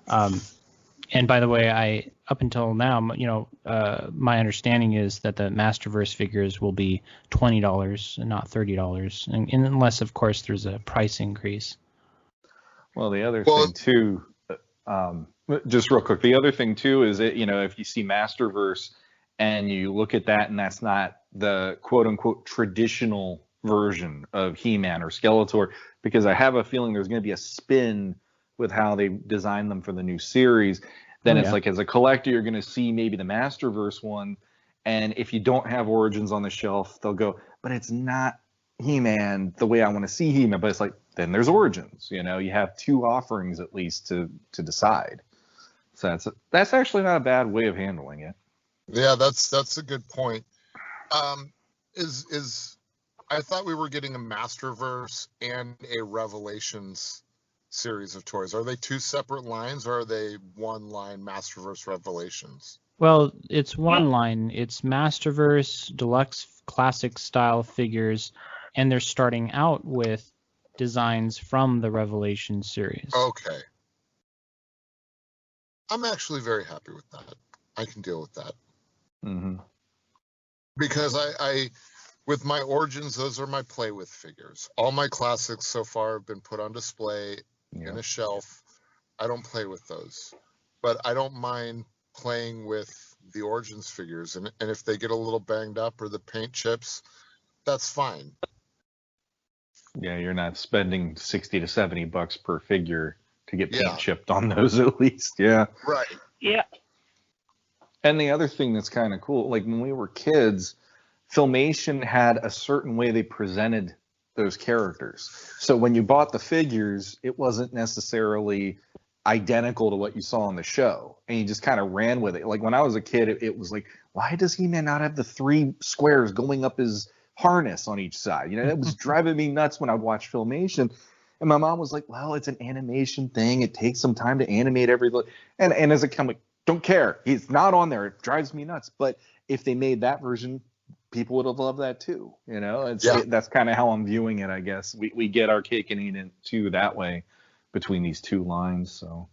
S3: And by the way, up until now, my understanding is that the Masterverse figures will be $20 and not $30, and unless of course there's a price increase.
S1: Well, the other thing too, just real quick, the other thing too is that if you see Masterverse and you look at that and that's not the quote unquote traditional version of He-Man or Skeletor, because I have a feeling there's going to be a spin with how they designed them for the new series, then like as a collector you're going to see maybe the Masterverse one, and if you don't have Origins on the shelf, they'll go, but it's not He-Man the way I want to see He-Man. But it's like, then there's Origins, you have 2 offerings at least to decide. So that's actually not a bad way of handling it.
S4: Yeah, that's a good point. I thought we were getting a Masterverse and a Revelations series of toys. Are they 2 separate lines, or are they one line, Masterverse Revelations?
S3: Well, it's one line. It's Masterverse Deluxe Classic style figures, and they're starting out with designs from the Revelation series.
S4: Okay. I'm actually very happy with that. I can deal with that.
S1: Mm-hmm.
S4: Because I with my Origins, those are my play with figures. All my classics so far have been put on display in a shelf. I don't play with those, but I don't mind playing with the Origins figures. And if they get a little banged up or the paint chips, that's fine.
S1: Yeah, you're not spending $60 to $70 per figure to get paint chipped on those at least. Yeah.
S4: Right.
S2: Yeah.
S1: And the other thing that's kind of cool, like when we were kids, Filmation had a certain way they presented those characters. So when you bought the figures, it wasn't necessarily identical to what you saw on the show, and you just kind of ran with it. Like when I was a kid, it was like, why does He-Man not have the 3 squares going up his harness on each side? It was driving me nuts when I'd watch Filmation. And my mom was like, well, it's an animation thing. It takes some time to animate everything. And as a kid, I'm like, don't care. He's not on there. It drives me nuts. But if they made that version, people would have loved that too.
S4: Yeah.
S1: That's kind of how I'm viewing it. I guess we get our cake and eat it too that way between these two lines. So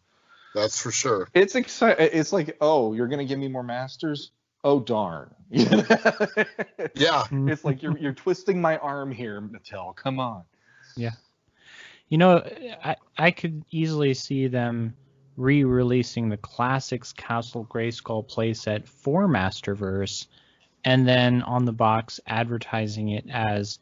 S4: That's for sure.
S1: it's exciting. It's like, oh, you're gonna give me more Masters? Oh darn!
S4: Yeah.
S1: It's like you're twisting my arm here, Mattel. Come on.
S3: Yeah. I could easily see them re-releasing the Classics Castle Grayskull playset for Masterverse, and then on the box advertising it as,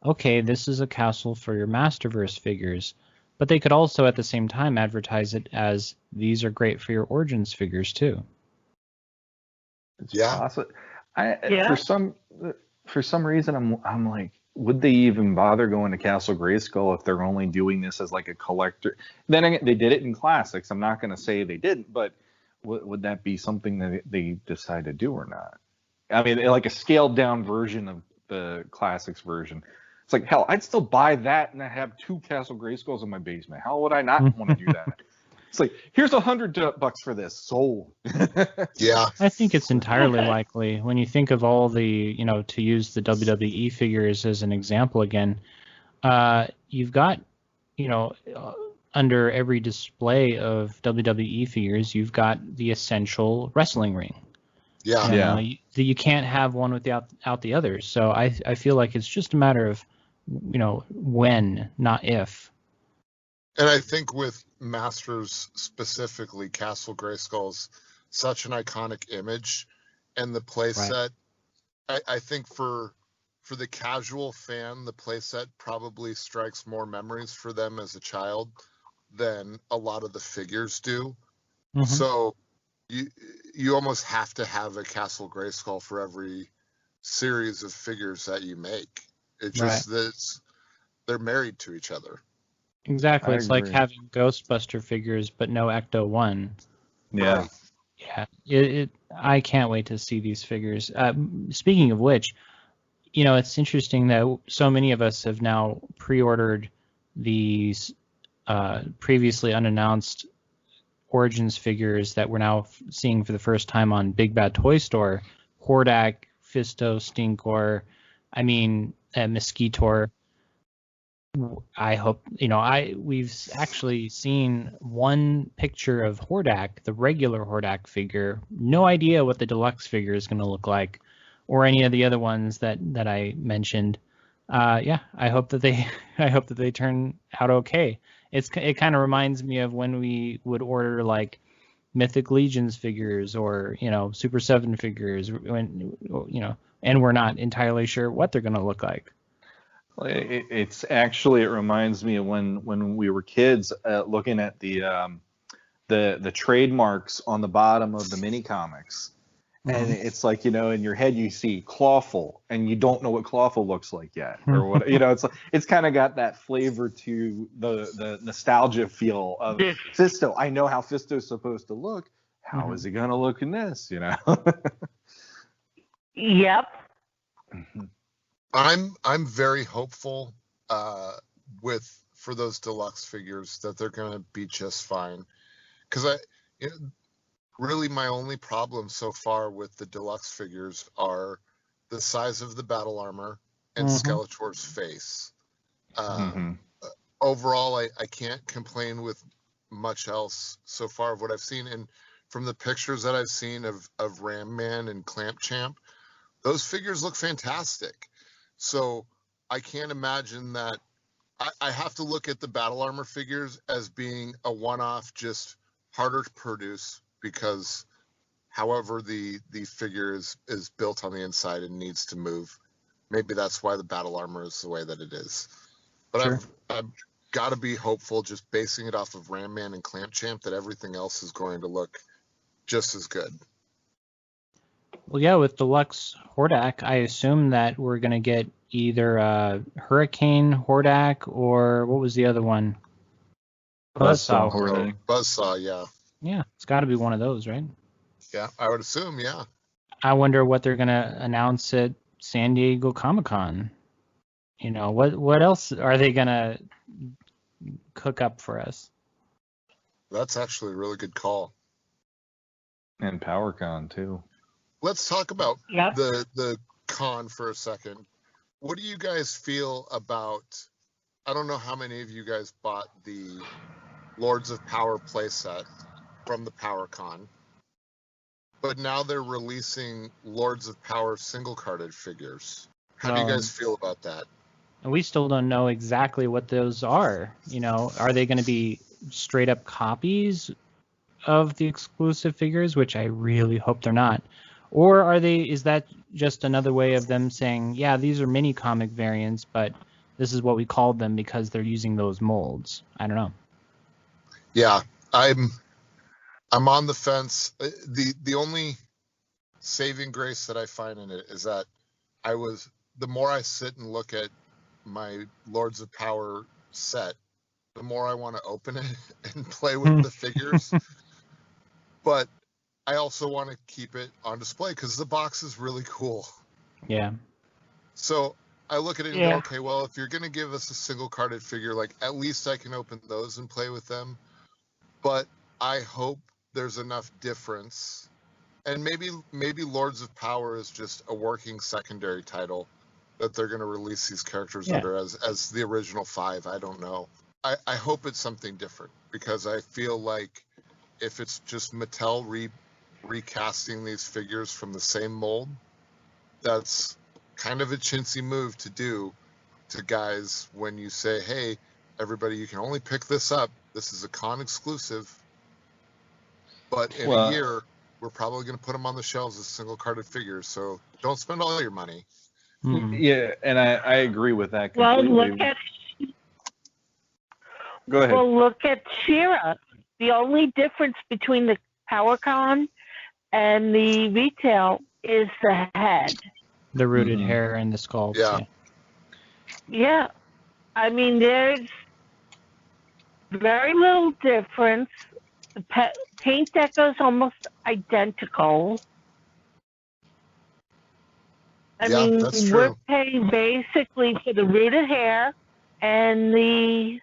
S3: okay, this is a castle for your Masterverse figures. But they could also at the same time advertise it as, these are great for your Origins figures too.
S1: It's
S4: Yeah.
S1: possible.
S2: Yeah.
S1: For some reason I'm like, would they even bother going to Castle Grayskull if they're only doing this as like a collector? Then again, they did it in Classics. I'm not going to say they didn't, but would that be something that they decide to do or not? I mean, like a scaled down version of the Classics version. It's like, hell, I'd still buy that and I have 2 Castle Grayskulls in my basement. How would I not want to do that? It's like, here's $100 for this. Sold.
S4: Yeah.
S3: I think it's entirely likely when you think of all the, to use the WWE figures as an example again, you've got, under every display of WWE figures, you've got the essential wrestling ring.
S4: Yeah.
S3: You can't have one without the other. So I feel like it's just a matter of, when, not if.
S4: And I think with Masters specifically, Castle Grayskull's such an iconic image, and the playset, I think for the casual fan, the playset probably strikes more memories for them as a child than a lot of the figures do.
S3: Mm-hmm.
S4: So you almost have to have a Castle Grayskull for every series of figures that you make. It just they're married to each other.
S3: Exactly. It's like
S1: agree.
S3: having Ghostbuster figures, but no Ecto 1.
S1: Yeah.
S3: Right. Yeah. I can't wait to see these figures. Speaking of which, it's interesting that so many of us have now pre-ordered these previously unannounced Origins figures that we're now seeing for the first time on Big Bad Toy Store. Hordak, Fisto, Stinkor, Mosquitor. I hope, we've actually seen one picture of Hordak, the regular Hordak figure. No idea what the deluxe figure is going to look like, or any of the other ones that I mentioned. I hope that they turn out okay. It kind of reminds me of when we would order like Mythic Legions figures or Super 7 figures when and we're not entirely sure what they're going to look like.
S1: It reminds me of when we were kids looking at the trademarks on the bottom of the mini comics, and it's like in your head you see Clawful and you don't know what Clawful looks like yet, or what it's kind of got that flavor to the nostalgia feel of Fisto. I know how Fisto's supposed to look. How is he gonna look in this?
S2: Yep.
S4: I'm very hopeful for those deluxe figures that they're going to be just fine, because really my only problem so far with the deluxe figures are the size of the battle armor and Skeletor's face. Overall, I can't complain with much else so far of what I've seen, and from the pictures that I've seen of Ram Man and Clamp Champ, those figures look fantastic. So I can't imagine that. I have to look at the battle armor figures as being a one-off, just harder to produce, because however the figure is built on the inside and needs to move. Maybe that's why the battle armor is the way that it is. But
S3: Sure.
S4: I've got to be hopeful, just basing it off of Ram Man and Clamp Champ, that everything else is going to look just as good.
S3: Well, yeah, with Deluxe Hordak, I assume that we're going to get either Hurricane Hordak or what was the other one?
S1: Buzzsaw Hordak.
S4: Buzzsaw, yeah.
S3: Yeah, it's got to be one of those, right?
S4: Yeah, I would assume, yeah.
S3: I wonder what they're going to announce at San Diego Comic-Con. What else are they going to cook up for us?
S4: That's actually a really good call.
S1: And PowerCon too.
S4: Let's talk about the con for a second. What do you guys feel about? I don't know how many of you guys bought the Lords of Power playset from the PowerCon, but now they're releasing Lords of Power single-carded figures. How do you guys feel about that?
S3: And we still don't know exactly what those are. Are they going to be straight up copies of the exclusive figures, which I really hope they're not? Or is that just another way of them saying, yeah, these are mini comic variants, but this is what we called them because they're using those molds? I don't know.
S4: Yeah, I'm on the fence. The only saving grace that I find in it is that the more I sit and look at my Lords of Power set, the more I want to open it and play with the figures. But I also want to keep it on display because the box is really cool.
S3: Yeah.
S4: So I look at it and go, okay, well, if you're going to give us a single carded figure, like at least I can open those and play with them. But I hope there's enough difference. And maybe Lords of Power is just a working secondary title that they're going to release these characters under as the original 5. I don't know. I hope it's something different because I feel like if it's just Mattel recasting these figures from the same mold, that's kind of a chintzy move to do to guys when you say, hey, everybody, you can only pick this up. This is a con exclusive. But in a year, we're probably going to put them on the shelves as single-carded figures, so don't spend all your money.
S3: Mm-hmm.
S1: Yeah, and I agree with that completely. Go ahead.
S2: Well, look at Shira. The only difference between the PowerCon and the retail is the head.
S3: The rooted hair and the sculpt.
S2: Yeah. I mean, there's very little difference. The paint deco is almost identical. I mean,
S4: that's
S2: we're
S4: true.
S2: paying basically for the rooted hair and the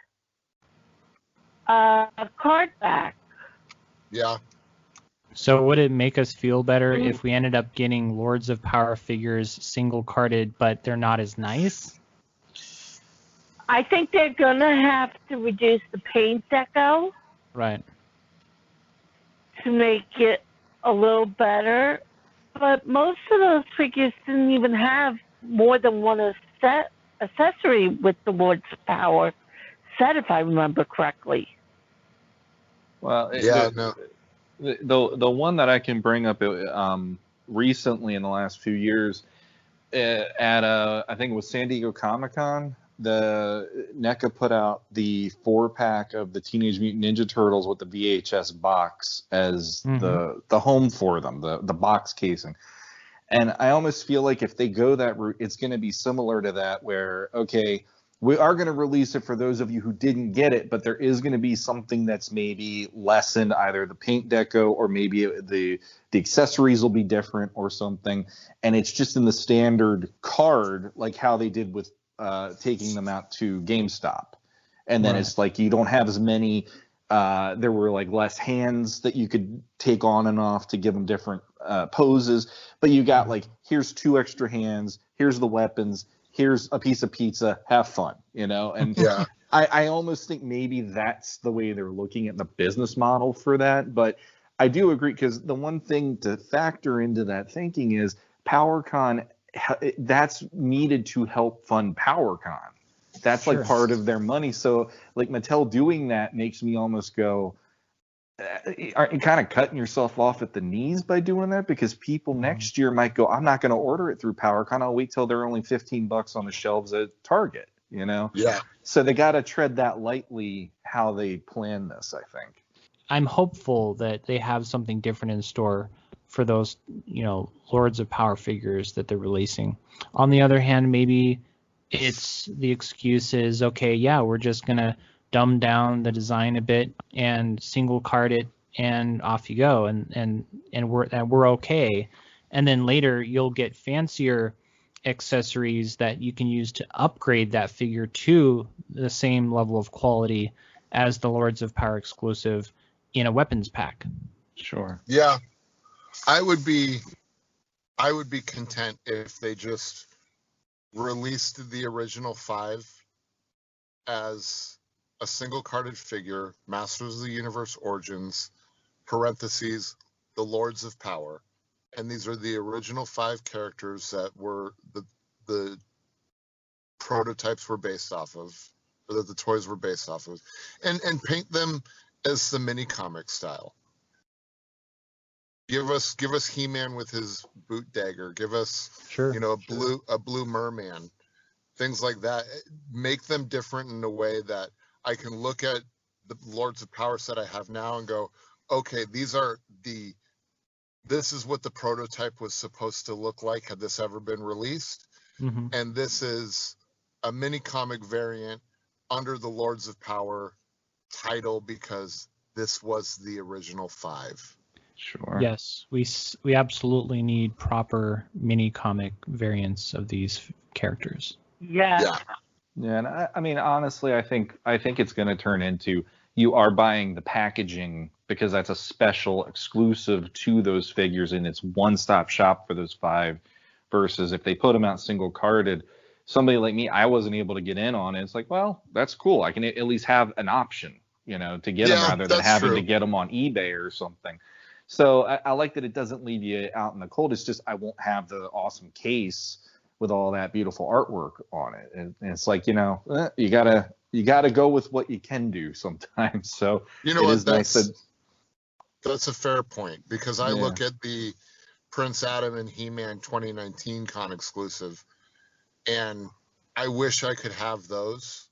S2: card back.
S4: Yeah.
S3: So would it make us feel better if we ended up getting Lords of Power figures single carded, but they're not as nice?
S2: I think they're going to have to reduce the paint deco.
S3: Right.
S2: To make it a little better. But most of those figures didn't even have more than one accessory with the Lord's Power set, if I remember correctly.
S1: Well, the one that I can bring up recently in the last few years at I think it was San Diego Comic-Con, the NECA put out the 4-pack of the Teenage Mutant Ninja Turtles with the VHS box as the home for them, the box casing. And I almost feel like if they go that route, it's going to be similar to that where, okay, we are going to release it for those of you who didn't get it, but there is going to be something that's maybe lessened, either the paint deco or maybe the accessories will be different or something. And it's just in the standard card, like how they did with taking them out to GameStop. And then it's like you don't have as many, there were like less hands that you could take on and off to give them different poses. But you got like, here's 2 extra hands, here's the weapons, here's a piece of pizza, have fun, And I almost think maybe that's the way they're looking at the business model for that. But I do agree, because the one thing to factor into that thinking is PowerCon, that's needed to help fund PowerCon. That's like part of their money. So like Mattel doing that makes me almost go, aren't you kind of cutting yourself off at the knees by doing that? Because people next year might go, I'm not going to order it through PowerCon. I'll wait till they're only $15 on the shelves at Target,
S4: Yeah.
S1: So they got to tread that lightly how they plan this, I think.
S3: I'm hopeful that they have something different in store for those, Lords of Power figures that they're releasing. On the other hand, maybe it's the excuse is, okay, yeah, we're just going to dumb down the design a bit and single card it and off you go, and we're okay. And then later you'll get fancier accessories that you can use to upgrade that figure to the same level of quality as the Lords of Power exclusive in a weapons pack.
S1: Sure.
S4: Yeah. I I would be content if they just released the original 5 as a single carded figure, Masters of the Universe Origins, parentheses, the Lords of Power. And these are the original 5 characters that were the prototypes were based off of, or that the toys were based off of, and paint them as the mini comic style. Give us He-Man with his boot dagger. Give us,
S3: Sure.
S4: a blue merman, things like that. Make them different in a way that I can look at the Lords of Power set I have now and go, okay, this is what the prototype was supposed to look like had this ever been released, and this is a mini comic variant under the Lords of Power title because this was the original 5.
S1: Sure.
S3: Yes, we absolutely need proper mini comic variants of these characters.
S2: Yeah.
S1: Yeah, and I mean, honestly, I think it's going to turn into you are buying the packaging because that's a special exclusive to those figures and it's one-stop shop for those 5 versus if they put them out single carded. Somebody like me, I wasn't able to get in on it. It's like, well, that's cool. I can at least have an option, to get them rather than having to get them on eBay or something. So I like that it doesn't leave you out in the cold. It's just I won't have the awesome case with all that beautiful artwork on it. And it's like, you gotta go with what you can do sometimes. So
S4: that's a fair point because I look at the Prince Adam and He-Man 2019 con exclusive, and I wish I could have those,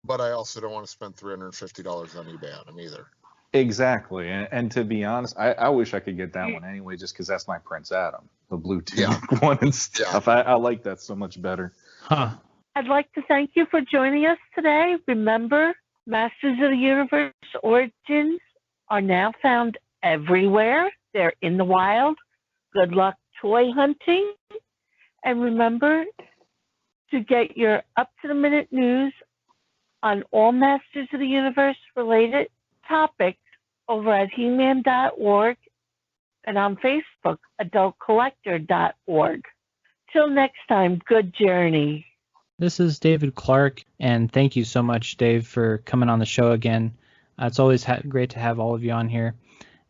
S4: but I also don't want to spend $350 on eBay on them either.
S1: Exactly, and to be honest, I wish I could get that one anyway, just because that's my Prince Adam, the blue tunic one and stuff. I like that so much better.
S3: Huh.
S2: I'd like to thank you for joining us today. Remember, Masters of the Universe Origins are now found everywhere. They're in the wild. Good luck toy hunting. And remember to get your up-to-the-minute news on all Masters of the Universe related topics over at He-Man.org and on Facebook, AdultCollector.org. Till next time, good journey.
S3: This is David Clark, and thank you so much, Dave, for coming on the show again. It's always great to have all of you on here.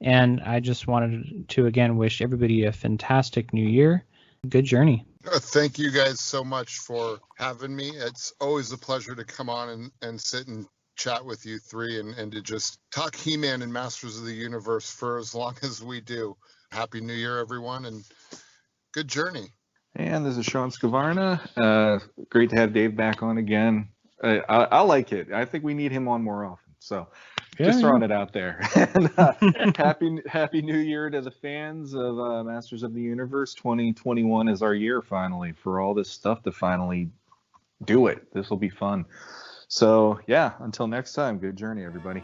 S3: And I just wanted to, again, wish everybody a fantastic new year. Good journey.
S4: Thank you guys so much for having me. It's always a pleasure to come on and sit and chat with you 3 and to just talk He-Man and Masters of the Universe for as long as we do. Happy New Year, everyone, and good journey.
S1: And this is Shawn Skvarna. Great to have Dave back on again. I like it. I think we need him on more often. So just throwing it out there. And, happy New Year to the fans of Masters of the Universe. 2021 is our year finally for all this stuff to finally do it. This will be fun. So, yeah, until next time, good journey, everybody.